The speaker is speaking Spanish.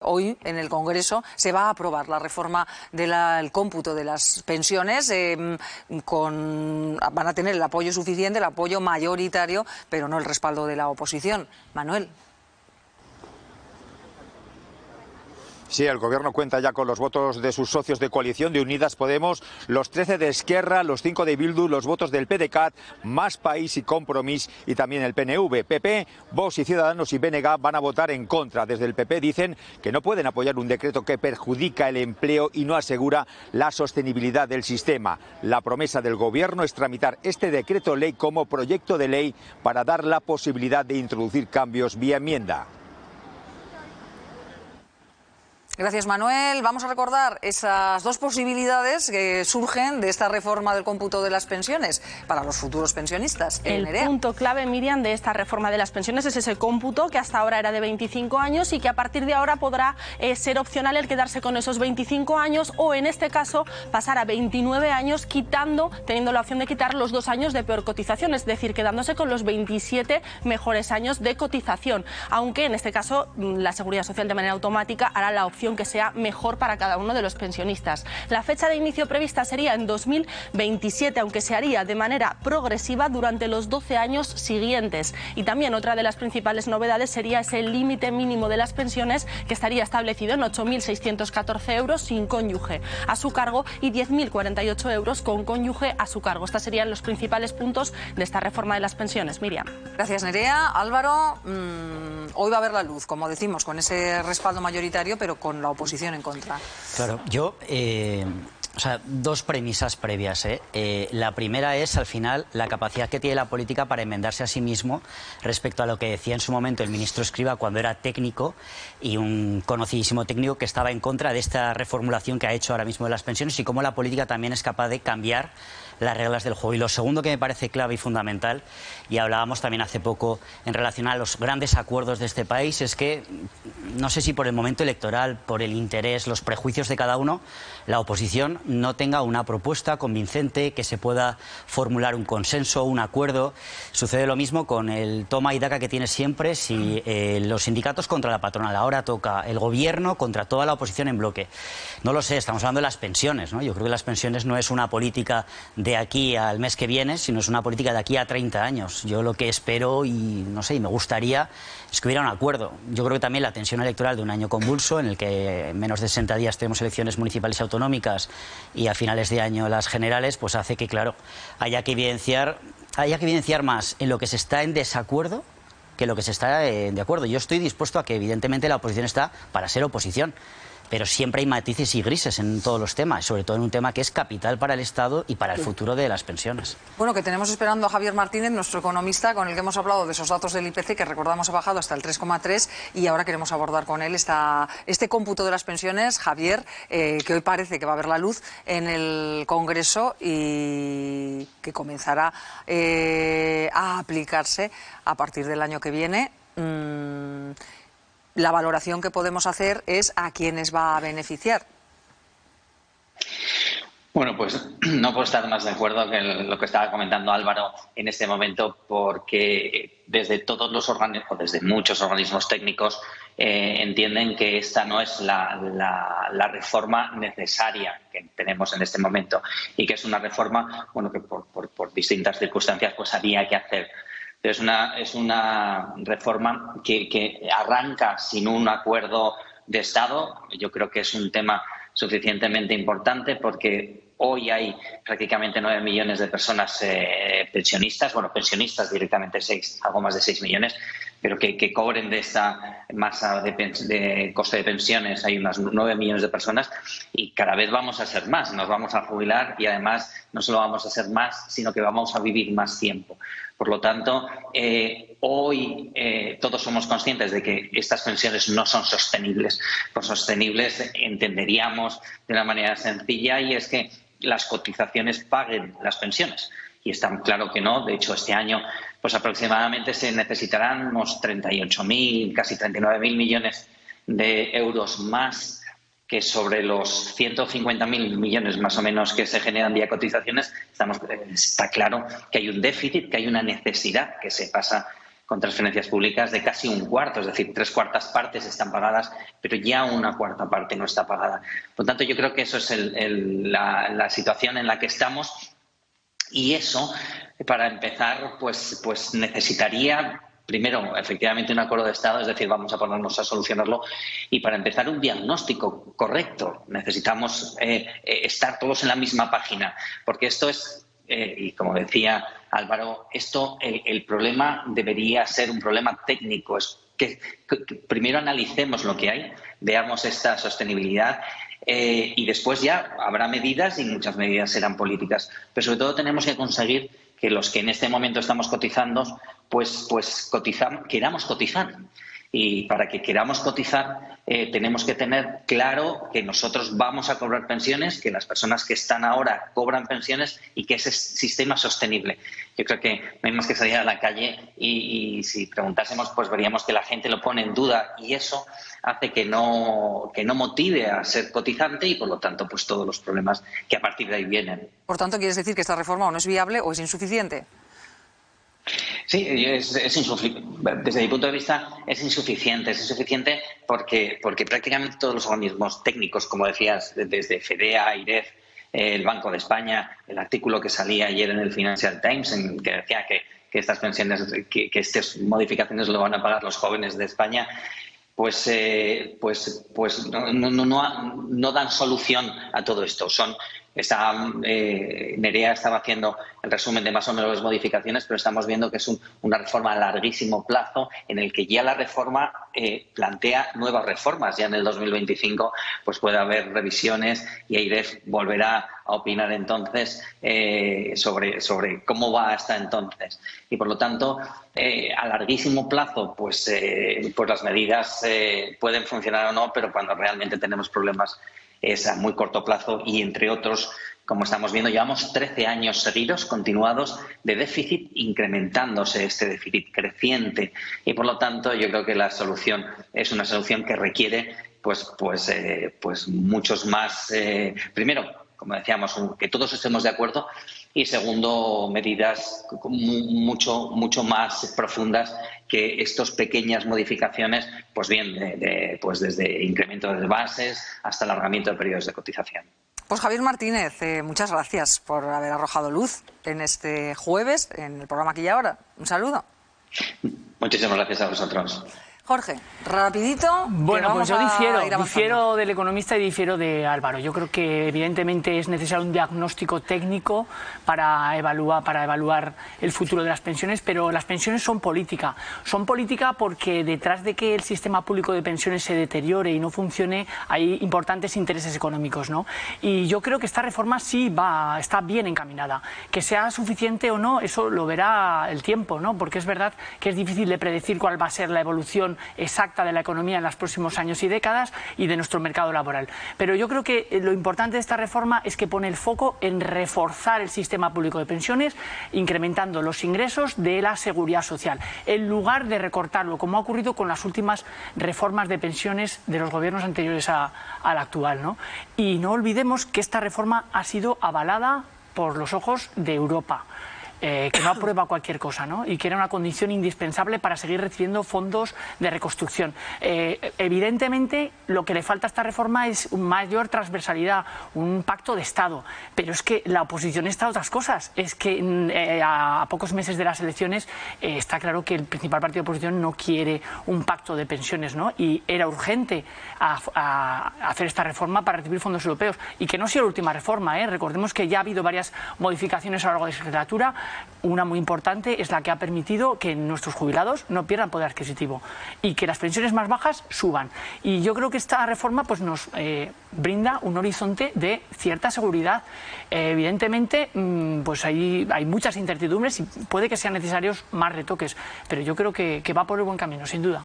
Hoy en el Congreso se va a aprobar la reforma del cómputo de las pensiones. Van a tener el apoyo suficiente, el apoyo mayoritario, pero no el respaldo de la oposición. Manuel. Sí, el Gobierno cuenta ya con los votos de sus socios de coalición, de Unidas Podemos, los 13 de Esquerra, los 5 de Bildu, los votos del PDeCAT, Más País y Compromís y también el PNV. PP, Vox y Ciudadanos y BNG van a votar en contra. Desde el PP dicen que no pueden apoyar un decreto que perjudica el empleo y no asegura la sostenibilidad del sistema. La promesa del Gobierno es tramitar este decreto ley como proyecto de ley para dar la posibilidad de introducir cambios vía enmienda. Gracias, Manuel. Vamos a recordar esas dos posibilidades que surgen de esta reforma del cómputo de las pensiones para los futuros pensionistas. El punto clave, Miriam, de esta reforma de las pensiones es ese cómputo que hasta ahora era de 25 años y que a partir de ahora podrá ser opcional el quedarse con esos 25 años o, en este caso, pasar a 29 años teniendo la opción de quitar los 2 años de peor cotización, es decir, quedándose con los 27 mejores años de cotización. Aunque, en este caso, la Seguridad Social de manera automática hará la opción que sea mejor para cada uno de los pensionistas. La fecha de inicio prevista sería en 2027, aunque se haría de manera progresiva durante los 12 años siguientes. Y también otra de las principales novedades sería ese límite mínimo de las pensiones, que estaría establecido en 8.614 euros sin cónyuge a su cargo y 10.048 euros con cónyuge a su cargo. Estos serían los principales puntos de esta reforma de las pensiones. Miriam. Gracias, Nerea. Álvaro, hoy va a ver la luz, como decimos, con ese respaldo mayoritario, pero con la oposición en contra. Claro, yo... dos premisas previas. La primera es, al final, la capacidad que tiene la política para enmendarse a sí mismo respecto a lo que decía en su momento el ministro Escrivá cuando era técnico, y un conocidísimo técnico que estaba en contra de esta reformulación que ha hecho ahora mismo de las pensiones, y cómo la política también es capaz de cambiar las reglas del juego. Y lo segundo que me parece clave y fundamental, y hablábamos también hace poco en relación a los grandes acuerdos de este país, es que, no sé si por el momento electoral, por el interés, los prejuicios de cada uno, la oposición no tenga una propuesta convincente, que se pueda formular un consenso, un acuerdo. Sucede lo mismo con el toma y daca que tiene siempre, si los sindicatos contra la patronal, ahora toca el gobierno contra toda la oposición en bloque. No lo sé, estamos hablando de las pensiones, ¿no? Yo creo que las pensiones no es una política de aquí al mes que viene, sino es una política de aquí a 30 años. Yo lo que espero y no sé, y me gustaría, es que hubiera un acuerdo. Yo creo que también la tensión electoral de un año convulso, en el que en menos de 60 días tenemos elecciones municipales y autonómicas y a finales de año las generales, pues hace que, claro, haya que evidenciar más en lo que se está en desacuerdo que lo que se está de acuerdo. Yo estoy dispuesto a que, evidentemente, la oposición está para ser oposición, pero siempre hay matices y grises en todos los temas, sobre todo en un tema que es capital para el Estado y para el futuro de las pensiones. Bueno, que tenemos esperando a Javier Martínez, nuestro economista, con el que hemos hablado de esos datos del IPC, que recordamos ha bajado hasta el 3,3, y ahora queremos abordar con él este cómputo de las pensiones, Javier, que hoy parece que va a ver la luz en el Congreso y que comenzará a aplicarse a partir del año que viene. La valoración que podemos hacer es a quiénes va a beneficiar. Bueno, pues no puedo estar más de acuerdo que lo que estaba comentando Álvaro en este momento, porque desde todos los organismos, desde muchos organismos técnicos, entienden que esta no es la reforma necesaria que tenemos en este momento, y que es una reforma, bueno, que por distintas circunstancias pues había que hacer. Es una reforma que arranca sin un acuerdo de Estado. Yo creo que es un tema suficientemente importante, porque hoy hay prácticamente 9 millones de personas pensionistas, bueno, pensionistas directamente algo más de 6 millones, pero que cobren de esta masa de coste de pensiones. Hay unas 9 millones de personas y cada vez vamos a ser más. Nos vamos a jubilar y además no solo vamos a ser más, sino que vamos a vivir más tiempo. Por lo tanto, hoy todos somos conscientes de que estas pensiones no son sostenibles. Por sostenibles entenderíamos de una manera sencilla, y es que las cotizaciones paguen las pensiones. Y está claro que no. De hecho, este año pues aproximadamente se necesitarán unos 38.000, casi 39.000 millones de euros más que sobre los 150.000 millones más o menos que se generan vía cotizaciones. Está claro que hay un déficit, que hay una necesidad que se pasa con transferencias públicas de casi un cuarto, es decir, 3/4 partes están pagadas, pero ya una 1/4 parte no está pagada. Por lo tanto, yo creo que eso es la situación en la que estamos, y eso, para empezar, pues necesitaría primero, efectivamente, un acuerdo de Estado, es decir, vamos a ponernos a solucionarlo, y para empezar un diagnóstico correcto necesitamos estar todos en la misma página, porque esto es, y como decía Álvaro, el problema debería ser un problema técnico, es que primero analicemos lo que hay, veamos esta sostenibilidad, y después ya habrá medidas, y muchas medidas serán políticas, pero sobre todo tenemos que conseguir que los que en este momento estamos cotizando, pues queramos cotizar. Y para que queramos cotizar tenemos que tener claro que nosotros vamos a cobrar pensiones, que las personas que están ahora cobran pensiones y que ese sistema es sostenible. Yo creo que no hay más que salir a la calle y si preguntásemos, pues veríamos que la gente lo pone en duda, y eso hace que no motive a ser cotizante, y por lo tanto pues todos los problemas que a partir de ahí vienen. Por tanto, ¿quieres decir que esta reforma o no es viable o es insuficiente? Sí, desde mi punto de vista es insuficiente. Es insuficiente porque prácticamente todos los organismos técnicos, como decías, desde FEDEA, IREF, el Banco de España, el artículo que salía ayer en el Financial Times, que decía que estas pensiones, que estas modificaciones lo van a pagar los jóvenes de España, pues no dan solución a todo esto. Nerea estaba haciendo el resumen de más o menos las modificaciones, pero estamos viendo que es una reforma a larguísimo plazo, en el que ya la reforma plantea nuevas reformas. Ya en el 2025 pues puede haber revisiones, y AIREF volverá a opinar entonces sobre cómo va hasta entonces. Y por lo tanto, a larguísimo plazo, pues las medidas pueden funcionar o no, pero cuando realmente tenemos problemas es a muy corto plazo, y entre otros, como estamos viendo, llevamos 13 años seguidos, continuados, de déficit, incrementándose este déficit creciente, y por lo tanto yo creo que la solución es una solución que requiere pues muchos más, primero, como decíamos, que todos estemos de acuerdo, y segundo, medidas mucho más profundas que estas pequeñas modificaciones, pues bien, desde incremento de bases hasta alargamiento de periodos de cotización. Pues Javier Martínez, muchas gracias por haber arrojado luz en este jueves, en el programa Aquí y Ahora. Un saludo. Muchísimas gracias a vosotros. Jorge, rapidito. Bueno, pues yo difiero del economista y difiero de Álvaro. Yo creo que evidentemente es necesario un diagnóstico técnico para evaluar el futuro de las pensiones, pero las pensiones son política. Son política porque detrás de que el sistema público de pensiones se deteriore y no funcione, hay importantes intereses económicos, ¿no? Y yo creo que esta reforma está bien encaminada. Que sea suficiente o no, eso lo verá el tiempo, ¿no? Porque es verdad que es difícil de predecir cuál va a ser la evolución exacta de la economía en los próximos años y décadas y de nuestro mercado laboral. Pero yo creo que lo importante de esta reforma es que pone el foco en reforzar el sistema público de pensiones, incrementando los ingresos de la seguridad social, en lugar de recortarlo, como ha ocurrido con las últimas reformas de pensiones de los gobiernos anteriores al actual, ¿no? Y no olvidemos que esta reforma ha sido avalada por los ojos de Europa. Que no aprueba cualquier cosa, ¿no? Y que era una condición indispensable para seguir recibiendo fondos de reconstrucción. Evidentemente, lo que le falta a esta reforma es mayor transversalidad, un pacto de Estado. Pero es que la oposición está a otras cosas. Es que a pocos meses de las elecciones está claro que el principal partido de oposición no quiere un pacto de pensiones, ¿no? Y era urgente hacer esta reforma para recibir fondos europeos. Y que no ha sido la última reforma, ¿eh? Recordemos que ya ha habido varias modificaciones a lo largo de la legislatura. Una muy importante es la que ha permitido que nuestros jubilados no pierdan poder adquisitivo y que las pensiones más bajas suban. Y yo creo que esta reforma pues nos brinda un horizonte de cierta seguridad. Evidentemente, pues hay muchas incertidumbres y puede que sean necesarios más retoques, pero yo creo que va por el buen camino, sin duda.